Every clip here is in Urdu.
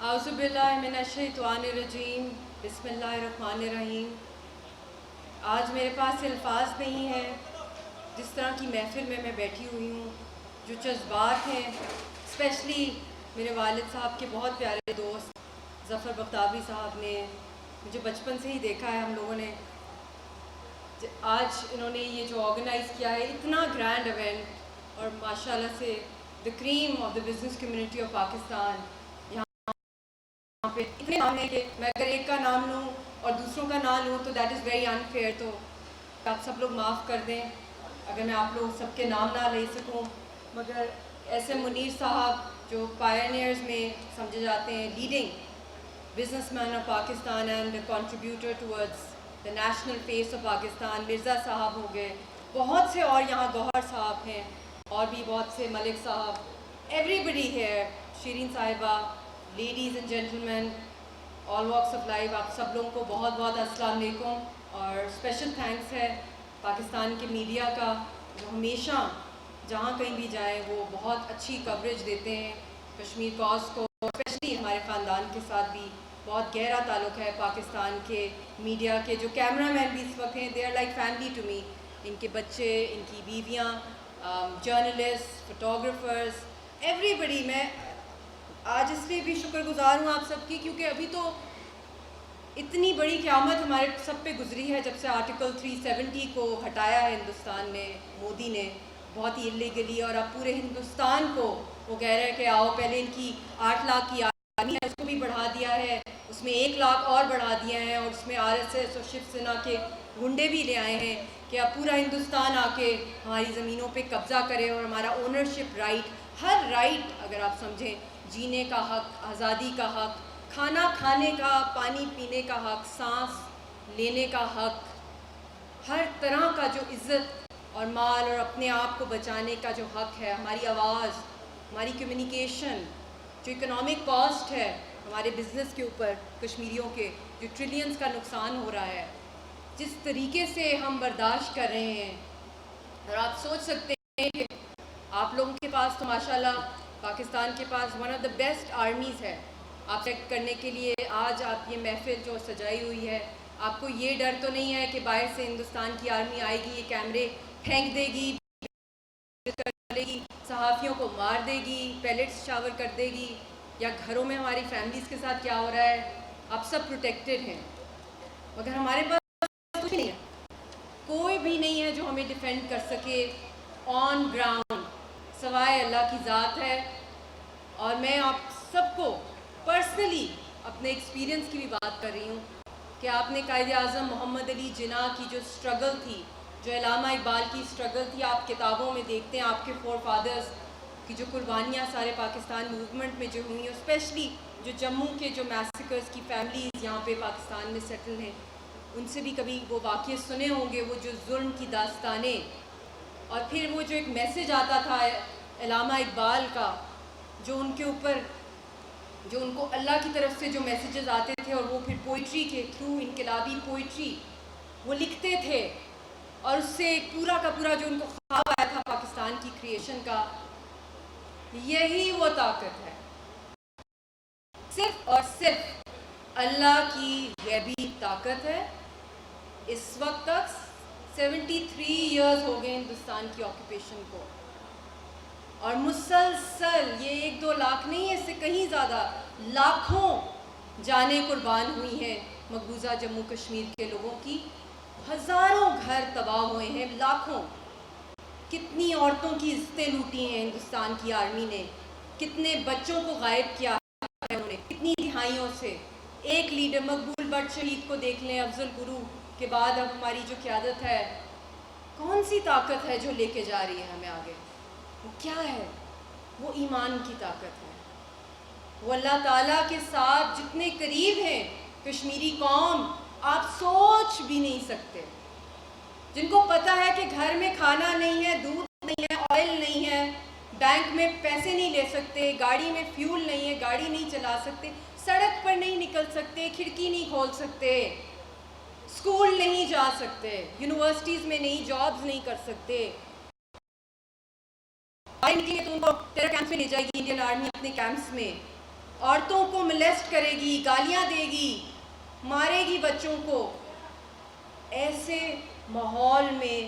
اعوذ باللہ من الشیطان الرجیم، بسم اللہ الرحمن الرحیم۔ آج میرے پاس الفاظ نہیں ہیں جس طرح کی محفل میں بیٹھی ہوئی ہوں، جو جذبات ہیں، اسپیشلی میرے والد صاحب کے بہت پیارے دوست ظفر بختابی صاحب نے مجھے بچپن سے ہی دیکھا ہے، ہم لوگوں نے آج انہوں نے یہ جو آرگنائز کیا ہے اتنا گرینڈ ایونٹ، اور ماشاءاللہ سے the cream of the business community of Pakistan, یہاں پہ اتنے نام ہیں کہ میں اگر ایک کا نام لوں اور دوسروں کا نام لوں تو دیٹ از ویری انفیئر، تو آپ سب لوگ معاف کر دیں اگر میں آپ لوگ سب کے نام نہ لے سکوں، مگر ایسے منیر صاحب جو پائنیئرز میں سمجھے جاتے ہیں، leading business man of Pakistan and contributor towards the national face of Pakistan, Mirza sahab ہو گئے، بہت سے اور یہاں گوہر صاحب ہیں اور بھی بہت سے، ملک صاحب، ایوری بڈی ہے، Shirin sahiba, ladies and gentleman, all walks of life, آپ سب لوگوں کو بہت بہت السلام علیکم، اور اسپیشل تھینکس ہے پاکستان کے میڈیا کا جو ہمیشہ جہاں کہیں بھی جائیں وہ بہت اچھی کوریج دیتے ہیں کشمیر کاز کو، اسپیشلی ہمارے خاندان کے ساتھ بھی بہت گہرا تعلق ہے پاکستان کے میڈیا کے، جو کیمرہ مین بھی اس وقت ہیں، they are like family to me, ان کے بچے، ان کی بیویاں، جرنلسٹ، فوٹوگرافرز، ایوری بڈی۔ میں آج اس لیے بھی شکر گزار ہوں آپ سب کی کیونکہ ابھی تو اتنی بڑی قیامت ہمارے سب پہ گزری ہے جب سے آرٹیکل 370 کو ہٹایا ہے ہندوستان میں مودی نے، بہت ہی اللیگلی، اور اب پورے ہندوستان کو وہ کہہ رہے ہیں کہ آؤ، پہلے ان کی 8 لاکھ کی آرمی ہے اس کو بھی بڑھا دیا ہے، اس میں 1 لاکھ اور بڑھا دیا ہے، اور اس میں RSS اور شیو سینا کے گنڈے بھی لے آئے ہیں کہ اب پورا ہندوستان آ کے ہماری زمینوں پہ قبضہ کرے، اور ہمارا اونرشپ رائٹ، ہر رائٹ اگر آپ سمجھیں، جینے کا حق، آزادی کا حق، کھانا کھانے کا، پانی پینے کا حق، سانس لینے کا حق، ہر طرح کا جو عزت اور مال اور اپنے آپ کو بچانے کا جو حق ہے، ہماری آواز، ہماری کمیونیکیشن، جو اکنامک کاسٹ ہے ہمارے بزنس کے اوپر کشمیریوں کے، جو ٹریلینز کا نقصان ہو رہا ہے، جس طریقے سے ہم برداشت کر رہے ہیں، اور آپ سوچ سکتے ہیں کہ آپ لوگوں کے پاس تو ماشاءاللہ پاکستان کے پاس one of the best armies ہے، آپ چیک کرنے کے لیے آج آپ یہ محفل جو سجائی ہوئی ہے، آپ کو یہ ڈر تو نہیں ہے کہ باہر سے ہندوستان کی آرمی آئے گی، یہ کیمرے پھینک دے گی، صحافیوں کو مار دے گی، پیلٹس شاور کر دے گی، یا گھروں میں ہماری فیملیز کے ساتھ کیا ہو رہا ہے، آپ سب پروٹیکٹڈ ہیں، مگر ہمارے پاس کچھ نہیں ہے، کوئی بھی نہیں ہے جو ہمیں ڈیفینڈ کر سکے آن گراؤنڈ سوائے اللہ کی ذات ہے۔ اور میں آپ سب کو پرسنلی اپنے ایکسپیرینس کی بھی بات کر رہی ہوں کہ آپ نے قائد اعظم محمد علی جناح کی جو سٹرگل تھی، جو علامہ اقبال کی سٹرگل تھی، آپ کتابوں میں دیکھتے ہیں آپ کے فور فادرز کی جو قربانیاں سارے پاکستان موومنٹ میں جو ہوئی، اسپیشلی جو جموں کے جو میسیکرز کی فیملیز یہاں پہ پاکستان میں سیٹل ہیں، ان سے بھی کبھی وہ واقعے سنے ہوں گے، وہ جو ظلم کی داستانیں، اور پھر وہ جو ایک میسیج آتا تھا علامہ اقبال کا، جو ان کے اوپر، جو ان کو اللہ کی طرف سے جو میسیجز آتے تھے، اور وہ پھر پوئٹری کے تھرو، انقلابی پوئٹری وہ لکھتے تھے، اور اس سے پورا کا پورا جو ان کو خواب آیا تھا پاکستان کی کریشن کا، یہی وہ طاقت ہے، صرف اور صرف اللہ کی غیبی طاقت ہے۔ اس وقت تک 73 ایئرز ہو گئے ہندوستان کی آکوپیشن کو، اور مسلسل یہ 1-2 لاکھ نہیں ہے، اس سے کہیں زیادہ لاکھوں جانیں قربان ہوئی ہیں مقبوضہ جموں کشمیر کے لوگوں کی، ہزاروں گھر تباہ ہوئے ہیں، لاکھوں، کتنی عورتوں کی عزتیں لوٹی ہیں ہندوستان کی آرمی نے، کتنے بچوں کو غائب کیا ہے انہوں نے، کتنی دہائیوں سے۔ ایک لیڈر مقبول بٹ شہید کو دیکھ لیں، افضل گرو کے بعد اب ہماری جو قیادت ہے، کون سی طاقت ہے جو لے کے جا رہی ہے ہمیں آگے؟ وہ کیا ہے؟ وہ ایمان کی طاقت ہے، وہ اللہ تعالیٰ کے ساتھ جتنے قریب ہیں کشمیری قوم آپ سوچ بھی نہیں سکتے، جن کو پتہ ہے کہ گھر میں کھانا نہیں ہے، دودھ نہیں ہے، آئل نہیں ہے، بینک میں پیسے نہیں لے سکتے، گاڑی میں فیول نہیں ہے، گاڑی نہیں چلا سکتے، سڑک پر نہیں نکل سکتے، کھڑکی نہیں کھول سکتے، اسکول نہیں جا سکتے، یونیورسٹیز میں نہیں، جابز نہیں کر سکتے، باہر نکلیں گے تو ان کو ٹیرر کیمپس میں لے جائے گی انڈین آرمی اپنے کیمپس میں، عورتوں کو ملیسٹ کرے گی, گالیاں دے گی, مارے گی بچوں کو. ایسے ماحول میں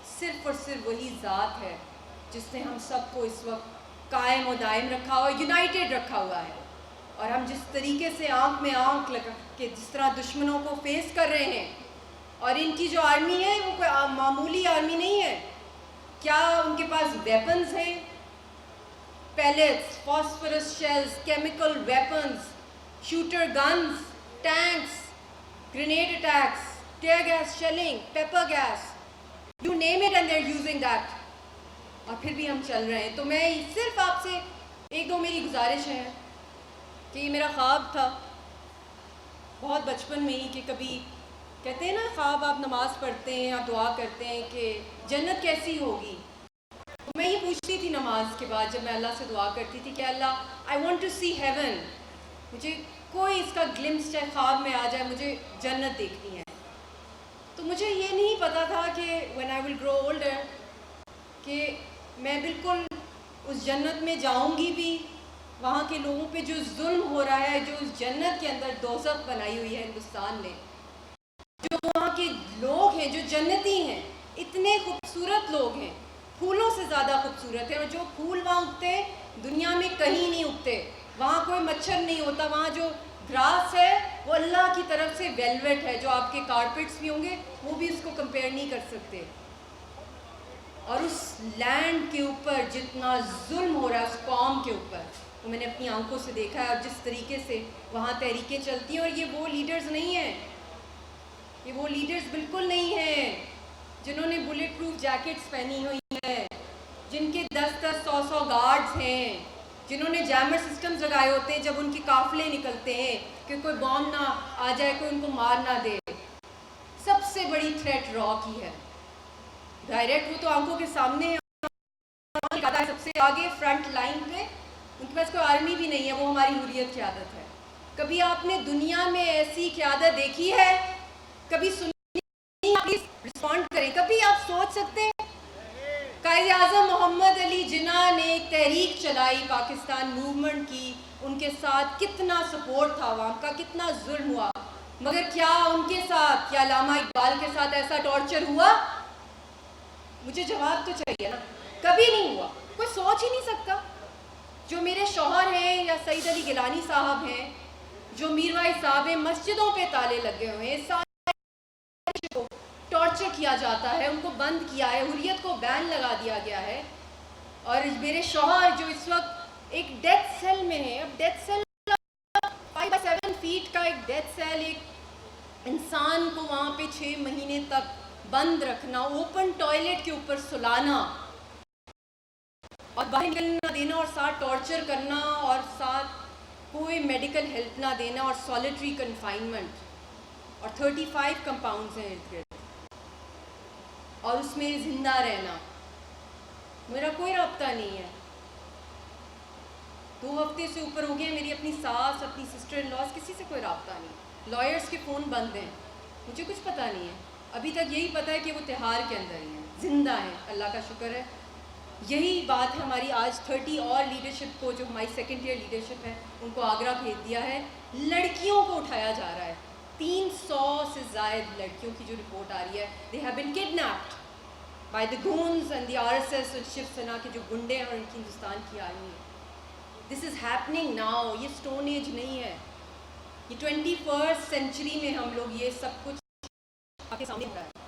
صرف اور صرف وہی ذات ہے جس نے ہم سب کو اس وقت قائم و دائم رکھا ہوا, یونائٹڈ رکھا ہوا ہے. اور ہم جس طریقے سے آنکھ میں آنکھ لگا کے جس طرح دشمنوں کو فیس کر رہے ہیں, اور ان کی جو آرمی ہے وہ کوئی معمولی آرمی نہیں ہے. کیا ان کے پاس ویپنز ہیں؟ Pellets, phosphorus shells, chemical weapons, shooter guns, tanks, grenade attacks, tear gas shelling, pepper gas, you name it and they're using that. اور پھر بھی ہم چل رہے ہیں. تو میں صرف آپ سے ایک دو میری گزارش ہے کہ یہ میرا خواب تھا بہت بچپن میں ہی, کہ کبھی کہتے ہیں نا خواب, آپ نماز پڑھتے ہیں, آپ دعا کرتے ہیں کہ جنت کیسی ہوگی. میں یہ پوچھتی تھی نماز کے بعد جب میں اللہ سے دعا کرتی تھی کہ اللہ I want to see heaven, مجھے کوئی اس کا گلمس چاہے خواب میں آ جائے, مجھے جنت دیکھنی ہے. تو مجھے یہ نہیں پتا تھا کہ when I will grow older کہ میں بالکل اس جنت میں جاؤں گی بھی, وہاں کے لوگوں پہ جو ظلم ہو رہا ہے, جو اس جنت کے اندر دوزخ بنائی ہوئی ہے ہندوستان نے, جو وہاں کے لوگ ہیں جو جنتی ہیں, اتنے خوبصورت لوگ ہیں, پھولوں سے زیادہ خوبصورت ہیں, اور جو پھول وہاں اگتے ہیں دنیا میں کہیں نہیں اگتے. وہاں کوئی مچھر نہیں ہوتا, وہاں جو گراس ہے وہ اللہ کی طرف سے ویلویٹ ہے, جو آپ کے کارپیٹس بھی ہوں گے وہ بھی اس کو کمپیئر نہیں کر سکتے. اور اس لینڈ کے اوپر جتنا ظلم ہو رہا ہے اس قوم کے اوپر, وہ میں نے اپنی آنکھوں سے دیکھا ہے. اور جس طریقے سے وہاں تحریکیں چلتی ہیں, اور یہ وہ لیڈرز نہیں ہیں, یہ وہ لیڈرز بالکل نہیں ہیں جنہوں نے بلٹ پروف جیکٹس پہنی ہوئی ہیں, جن کے 10-10 100 گارڈز ہیں, جنہوں نے جیمر سسٹمز لگائے ہوتے ہیں جب ان کے قافلے نکلتے ہیں کہ کوئی بام نہ آ جائے, کوئی ان کو مار نہ دے. سب سے بڑی تھریٹ را کی ہے, ڈائریکٹ وہ تو آنکھوں کے سامنے ہے, سب سے آگے فرنٹ لائن پہ, ان کے پاس کوئی آرمی بھی نہیں ہے, وہ ہماری حریت قیادت ہے. کبھی آپ نے دنیا میں ایسی قیادت دیکھی ہے؟ کبھی سنی؟ رسپونڈ کریں. کبھی آپ سوچ سکتے ہیں قائد اعظم محمد علی جناح نے ایک تحریک چلائی, پاکستان موومنٹ کی, ان کے ساتھ کتنا سپورٹ تھا عوام کا, کتنا ظلم ہوا, مگر کیا ان کے ساتھ, کیا علامہ اقبال کے ساتھ ایسا ٹارچر ہوا؟ مجھے جواب تو چاہیے نا. کبھی نہیں ہوا, کوئی سوچ ہی نہیں سکتا. جو میرے شوہر ہیں یا سعید علی گیلانی صاحب ہیں, جو میر وائز صاحب ہیں, مسجدوں پہ تالے لگے ہوئے ہیں, کو ٹارچر کیا جاتا ہے, ان کو بند کیا ہے, حریت کو بین لگا دیا گیا ہے. اور میرے شوہر جو اس وقت ایک ڈیتھ سیل میں ہیں, اب ڈیتھ سیل 5x7 فیٹ کا ایک ڈیتھ سیل, ایک انسان کو وہاں پہ 6 مہینے تک بند رکھنا, اوپن ٹوائلٹ کے اوپر سلانا اور باہر نکلنا دینا, اور ساتھ ٹارچر کرنا, اور ساتھ کوئی میڈیکل ہیلپ نہ دینا, اور سالیٹری کنفائنمنٹ, اور 35 کمپاؤنڈز ہیں ارد گرد, اور اس میں زندہ رہنا. میرا کوئی رابطہ نہیں ہے. 2 ہفتے سے اوپر ہو گئے, میری اپنی ساس, اپنی سسٹر ان لاس, کسی سے کوئی رابطہ نہیں. لائرس کے فون بند ہیں, مجھے کچھ پتہ نہیں ہے. ابھی تک یہی پتہ ہے کہ وہ تہار کے اندر ہی ہیں, زندہ ہیں, اللہ کا شکر ہے. یہی بات ہے ہماری آج 30 اور لیڈرشپ کو, جو ہماری سیکنڈ ایئر لیڈرشپ ہے, ان کو آگرہ بھیج دیا ہے. لڑکیوں کو اٹھایا جا رہا ہے, 300 سے زائد لڑکیوں کی جو رپورٹ آ رہی ہے, they have been kidnapped by the goons and the RSS اور شیو سینا کے جو گنڈے ہیں, اور ان کی ہندوستان کی آرمی ہے. This is happening now. یہ اسٹون ایج نہیں ہے, یہ 21st سینچری میں ہم لوگ یہ سب کچھ آپ کے سامنے ہو رہا ہے.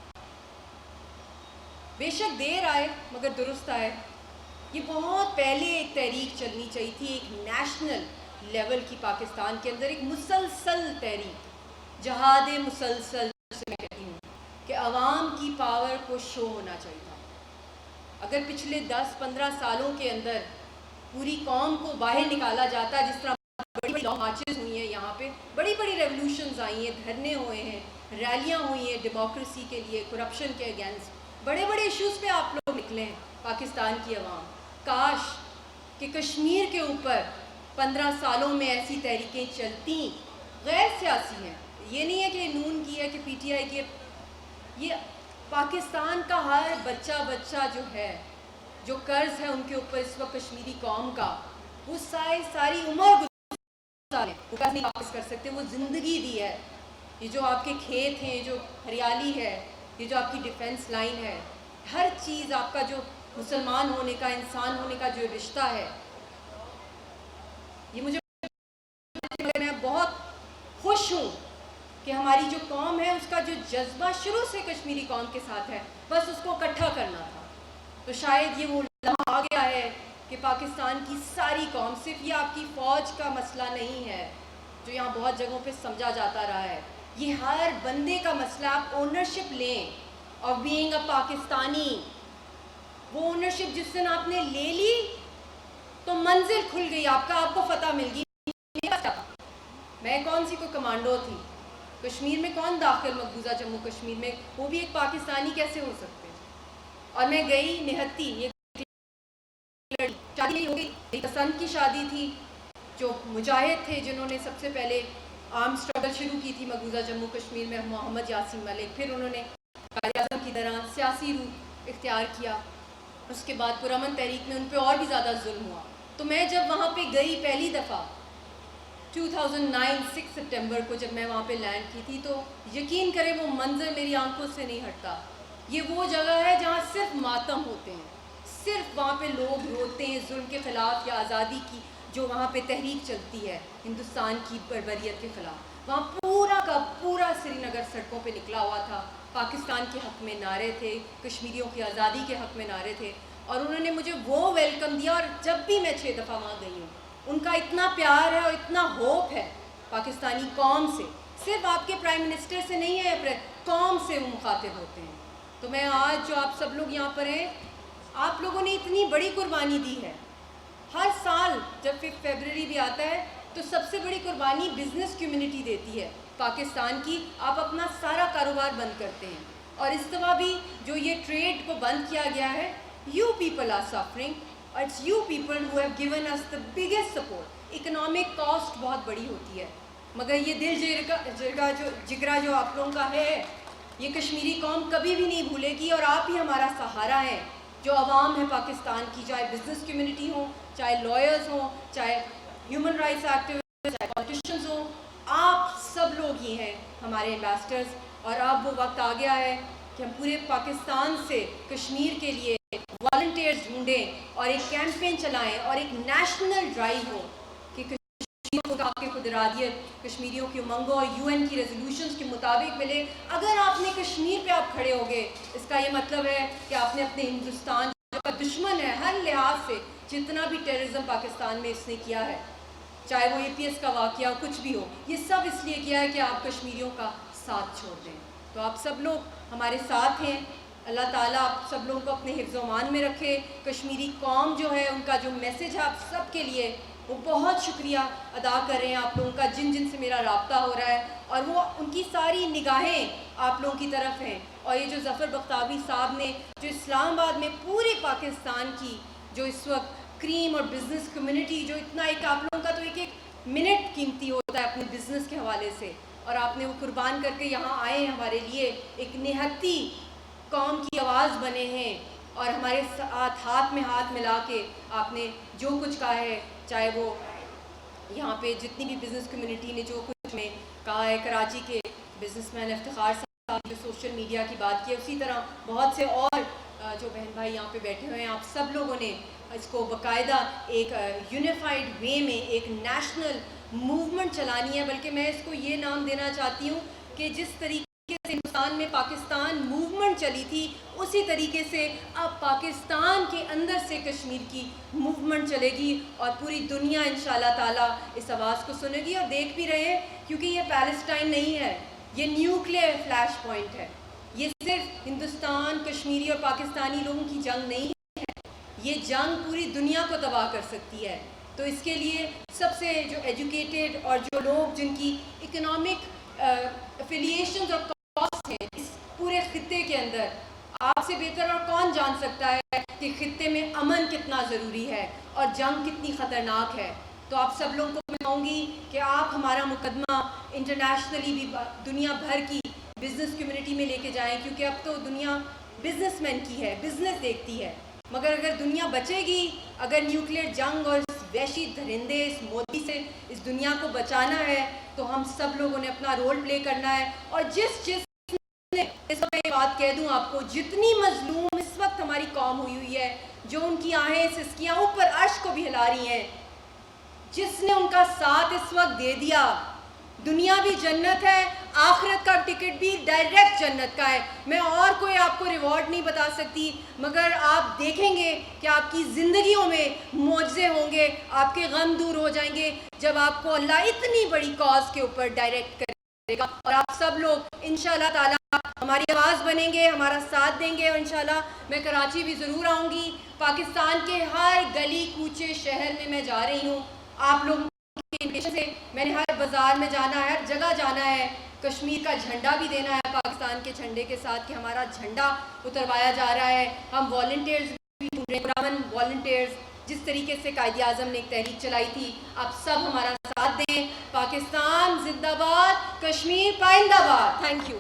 بے شک دیر آئے مگر درست آئے. یہ بہت پہلے ایک تحریک چلنی چاہیے تھی, ایک نیشنل لیول کی, پاکستان کے اندر ایک مسلسل تحریک, جہاد مسلسل سے میں کہتی ہوں کہ عوام کی پاور کو شو ہونا چاہیے تھا. اگر پچھلے 10-15 سالوں کے اندر پوری قوم کو باہر نکالا جاتا, جس طرح بڑی بڑی لانگ مارچز ہوئی ہیں, یہاں پہ بڑی بڑی ریولیوشنز آئی ہیں, دھرنے ہوئے ہیں, ریلیاں ہوئی ہیں ڈیموکریسی کے لیے, کرپشن کے اگینسٹ, بڑے بڑے ایشوز پہ آپ لوگ نکلے ہیں پاکستان کی عوام. کاش کہ کشمیر کے اوپر 15 سالوں میں ایسی تحریکیں چلتی. غیر سیاسی ہیں, یہ نہیں ہے کہ نون کی ہے کہ پی ٹی آئی کی ہے, یہ پاکستان کا ہر بچہ جو ہے, جو قرض ہے ان کے اوپر اس وقت کشمیری قوم کا, وہ ساری عمر سال ہیں وہ نہیں واپس کر سکتے. وہ زندگی دی ہے. یہ جو آپ کے کھیت ہیں, جو ہریالی ہے, یہ جو آپ کی ڈیفنس لائن ہے, ہر چیز آپ کا جو مسلمان ہونے کا, انسان ہونے کا جو رشتہ ہے, یہ مجھے میں بہت خوش ہوں کہ ہماری جو قوم ہے اس کا جو جذبہ شروع سے کشمیری قوم کے ساتھ ہے, بس اس کو اکٹھا کرنا تھا. تو شاید یہ وہ لمحہ آ گیا ہے کہ پاکستان کی ساری قوم, صرف یہ آپ کی فوج کا مسئلہ نہیں ہے جو یہاں بہت جگہوں پہ سمجھا جاتا رہا ہے, یہ ہر بندے کا مسئلہ. آپ اونرشپ لیں آف بینگ اے پاکستانی. وہ اونرشپ جس دن آپ نے لے لی تو منزل کھل گئی آپ کا, آپ کو فتح مل گئی. میں کون سی کوئی کمانڈو تھی, کشمیر میں کون داخل, مقبوضہ جموں کشمیر میں, وہ بھی ایک پاکستانی کیسے ہو سکتے. اور میں گئی نہتی, یہ شادی ہو گئی, پسند کی شادی تھی, جو مجاہد تھے جنہوں نے سب سے پہلے آرم اسٹرگل شروع کی تھی مقبوضہ جموں کشمیر میں, محمد یاسین ملک, پھر انہوں نے قائد اعظم کی طرح سیاسی روح اختیار کیا. اس کے بعد پرامن تحریک میں ان پہ اور بھی زیادہ ظلم ہوا. تو میں جب وہاں پہ گئی پہلی دفعہ 2009 6 سپٹمبر کو, جب میں وہاں پہ لینڈ کی تھی, تو یقین کریں وہ منظر میری آنکھوں سے نہیں ہٹتا. یہ وہ جگہ ہے جہاں صرف ماتم ہوتے ہیں, صرف وہاں پہ لوگ روتے ہیں ظلم کے خلاف یا آزادی کی جو وہاں پہ تحریک چلتی ہے ہندوستان کی بربریت کے خلاف. وہاں پورا کا پورا سری نگر سڑکوں پہ نکلا ہوا تھا, پاکستان کے حق میں نعرے تھے, کشمیریوں کی آزادی کے حق میں نعرے تھے, اور انہوں نے مجھے وہ ویلکم دیا. اور جب بھی میں 6 دفعہ وہاں گئی ہوں, ان کا اتنا پیار ہے اور اتنا ہوپ ہے پاکستانی قوم سے, صرف آپ کے پرائم منسٹر سے نہیں ہے, قوم سے وہ مخاطب ہوتے ہیں. تو میں آج جو آپ سب لوگ یہاں پر ہیں, آپ لوگوں نے اتنی بڑی قربانی دی ہے. ہر سال جب 5 فروری بھی آتا ہے تو سب سے بڑی قربانی بزنس کمیونٹی دیتی ہے پاکستان کی. آپ اپنا سارا کاروبار بند کرتے ہیں, اور اس دفعہ بھی جو یہ ٹریڈ کو بند کیا گیا ہے, you people are suffering, it's you people who have given us the biggest support. Economic cost بہت بڑی ہوتی ہے, مگر یہ دل جگرا جو آپ لوگوں کا ہے, یہ کشمیری قوم کبھی بھی نہیں بھولے گی. اور آپ ہی ہمارا سہارا ہیں, جو عوام ہے پاکستان کی, چاہے بزنس کمیونٹی ہوں, چاہے لائرز ہوں, چاہے ہیومن رائٹس ایکٹیوسٹ, چاہے پالیٹیشنز ہوں, آپ سب لوگ ہی ہیں ہمارے ایمبیسڈرز. اور اب وہ وقت آ گیا ہے کہ ہم پورے پاکستان سے کشمیر کے لیے والنٹیئرز ڈھونڈیں اور ایک کیمپین چلائیں اور ایک نیشنل ڈرائیو ہو کہ کشمیریوں کو آپ کی خود ارادیت, کشمیریوں کی امنگوں اور UN کی ریزولوشنز کے مطابق ملے. اگر آپ نے کشمیر پہ آپ کھڑے ہو گئے, اس کا یہ مطلب ہے کہ آپ نے اپنے ہندوستان جو دشمن ہے ہر لحاظ سے, جتنا بھی ٹیررزم پاکستان میں اس نے کیا ہے, چاہے وہ APS کا واقعہ کچھ بھی ہو, یہ سب اس لیے کیا ہے کہ آپ کشمیریوں کا ساتھ چھوڑ دیں. تو آپ سب لوگ ہمارے ساتھ ہیں. اللہ تعالیٰ آپ سب لوگوں کو اپنے حفظ و امان میں رکھے. کشمیری قوم جو ہے, ان کا جو میسج ہے آپ سب کے لیے, وہ بہت شکریہ ادا کر رہے ہیں آپ لوگوں کا, جن سے میرا رابطہ ہو رہا ہے, اور وہ ان کی ساری نگاہیں آپ لوگوں کی طرف ہیں. اور یہ جو ظفر بختاوی صاحب نے جو اسلام آباد میں پورے پاکستان کی جو اس وقت کریم اور بزنس کمیونٹی, جو اتنا ایک آپ لوگوں کا تو ایک منٹ قیمتی ہوتا ہے اپنے بزنس کے حوالے سے, اور آپ نے وہ قربان کر کے یہاں آئے ہمارے لیے, ایک نہتی قوم کی آواز بنے ہیں, اور ہمارے ساتھ ہاتھ میں ہاتھ ملا کے آپ نے جو کچھ کہا ہے, چاہے وہ یہاں پہ جتنی بھی بزنس کمیونٹی نے جو کچھ میں کہا ہے, کراچی کے بزنس مین افتخار صاحب جو سوشل میڈیا کی بات کی ہے, اسی طرح بہت سے اور جو بہن بھائی یہاں پہ بیٹھے ہوئے ہیں, آپ سب لوگوں نے اس کو باقاعدہ ایک یونیفائڈ وے میں ایک نیشنل موومنٹ چلانی ہے. بلکہ میں اس کو یہ نام دینا چاہتی ہوں کہ جس طریقے سے ہندوستان میں پاکستان موومنٹ چلی تھی, اسی طریقے سے اب پاکستان کے اندر سے کشمیر کی موومنٹ چلے گی, اور پوری دنیا انشاءاللہ تعالیٰ اس آواز کو سنے گی. اور دیکھ بھی رہے ہیں, کیونکہ یہ پیلسٹائن نہیں ہے, یہ نیوکلیئر فلیش پوائنٹ ہے. یہ صرف ہندوستان, کشمیری اور پاکستانی لوگوں کی جنگ نہیں ہے, یہ جنگ پوری دنیا کو تباہ کر سکتی ہے. تو اس کے لیے سب سے جو ایجوکیٹڈ اور جو لوگ جن کی اکنامک افیلیشنز اور کاسٹ ہیں اس پورے خطے کے اندر, آپ سے بہتر اور کون جان سکتا ہے کہ خطے میں امن کتنا ضروری ہے اور جنگ کتنی خطرناک ہے. تو آپ سب لوگوں کو میں کہوں گی کہ آپ ہمارا مقدمہ انٹرنیشنلی بھی دنیا بھر کی بزنس کمیونٹی میں لے کے جائیں, کیونکہ اب تو دنیا بزنس مین کی ہے, بزنس دیکھتی ہے. مگر اگر دنیا بچے گی، اگر نیوکلیئر جنگ اور اس وحشی درندے اس مودی سے اس دنیا کو بچانا ہے تو ہم سب لوگوں نے اپنا رول پلے کرنا ہے. اور جس نے اس وقت میں بات کہہ دوں آپ کو، جتنی مظلوم اس وقت ہماری قوم ہوئی ہے، جو ان کی آہیں سسکیاں اوپر عرش کو بھی ہلا رہی ہیں، جس نے ان کا ساتھ اس وقت دے دیا، دنیا بھی جنت ہے، آخرت کا ٹکٹ بھی ڈائریکٹ جنت کا ہے. میں اور کوئی آپ کو ریوارڈ نہیں بتا سکتی، مگر آپ دیکھیں گے کہ آپ کی زندگیوں میں معجزے ہوں گے، آپ کے غم دور ہو جائیں گے جب آپ کو اللہ اتنی بڑی کاز کے اوپر ڈائریکٹ کرے گا. اور آپ سب لوگ انشاءاللہ تعالیٰ ہماری آواز بنیں گے، ہمارا ساتھ دیں گے. اور انشاءاللہ میں کراچی بھی ضرور آؤں گی. پاکستان کے ہر گلی کوچے شہر میں میں جا رہی ہوں. آپ لوگ سے میں نے ہر بازار میں جانا ہے، ہر جگہ جانا ہے. کشمیر کا جھنڈا بھی دینا ہے پاکستان کے جھنڈے کے ساتھ کہ ہمارا جھنڈا اتروایا جا رہا ہے. ہم والنٹیئرز بھی ڈھونڈ رہے ہیں، والنٹیئرز جس طریقے سے قائد اعظم نے ایک تحریک چلائی تھی. آپ سب ہمارا ساتھ دیں. پاکستان زندہ باد، کشمیر پائندہ باد. Thank you.